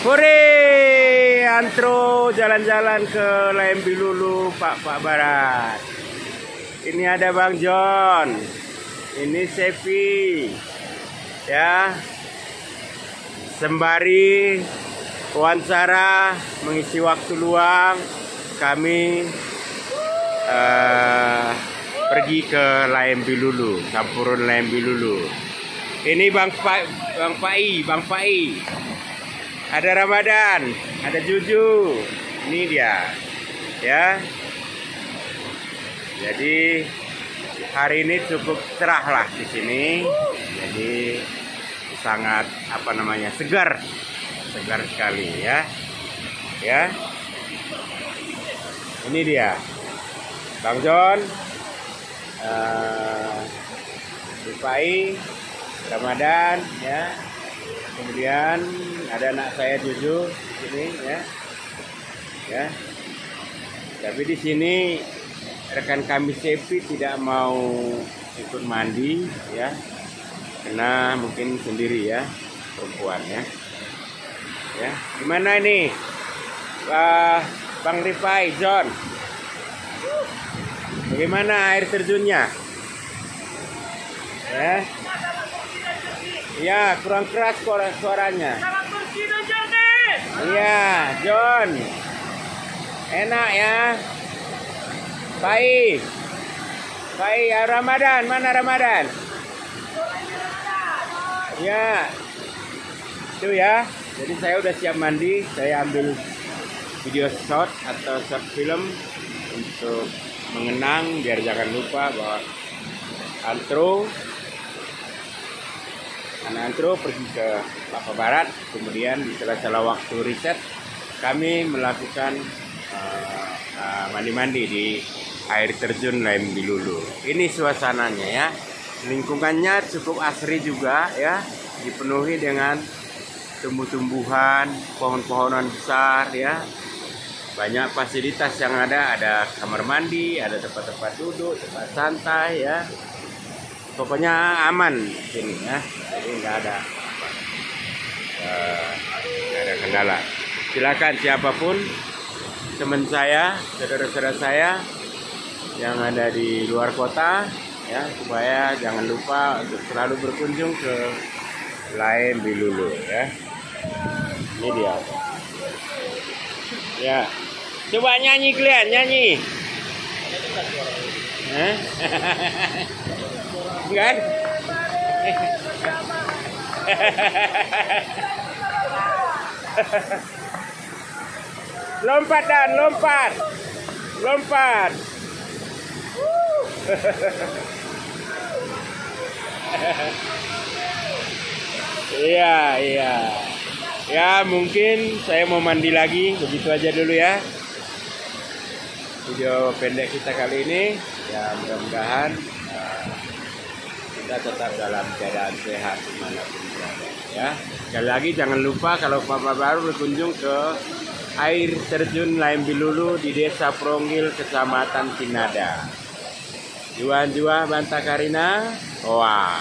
Hore, antro jalan-jalan ke Lembilulu, Pak Barat. Ini ada Bang John, ini Sepi, ya. Sembari wawancara mengisi waktu luang, kami pergi ke Lembilulu, Sampurun Lembilulu. Ini Bang Pai. Ada Ramadan, ada Juju, ini dia, ya. Jadi hari ini cukup cerah lah di sini, jadi sangat segar sekali, ya. Ini dia, Bang John, Rupai, Ramadan, ya. Kemudian ada anak saya Juju di sini, ya. Tapi di sini rekan kami Sepi tidak mau ikut mandi, ya, karena mungkin sendiri, ya, perempuan, ya. Gimana ini, Bang Rifai, John? Bagaimana air terjunnya? Ya, kurang keras suaranya. Iya, John. Enak, ya. Baik, ya. Ramadan, mana Ramadan? Ya, itu ya. Jadi saya udah siap mandi. Saya ambil video shot atau short film untuk mengenang, biar jangan lupa bahwa anak antro pergi ke Pak Barat. Kemudian di sela-sela waktu riset kami melakukan mandi-mandi di air terjun Lembilulu. Ini suasananya, ya. Lingkungannya cukup asri juga, ya. Dipenuhi dengan tumbuh-tumbuhan, pohon-pohonan besar, ya. Banyak fasilitas yang ada kamar mandi, ada tempat-tempat duduk, tempat santai, ya. Pokoknya aman sini, ya. Jadi nggak ada kendala. Silakan siapapun, teman saya, saudara-saudara saya yang ada di luar kota, ya, supaya jangan lupa untuk selalu berkunjung ke Lembilulu, ya. Ini dia. Ya. Coba nyanyi kalian, nyanyi. Kan? Lompat dan lompat. Iya. Ya, mungkin saya mau mandi lagi. Begitu aja dulu, ya. Video pendek kita kali ini, ya, mudah-mudahan kita tetap dalam keadaan sehat dimanapun berada, ya. Sekali lagi jangan lupa kalau Bapak baru berkunjung ke air terjun Lembilulu di Desa Pronggil, Kecamatan Tinada, Juan Bantakarina, Wah.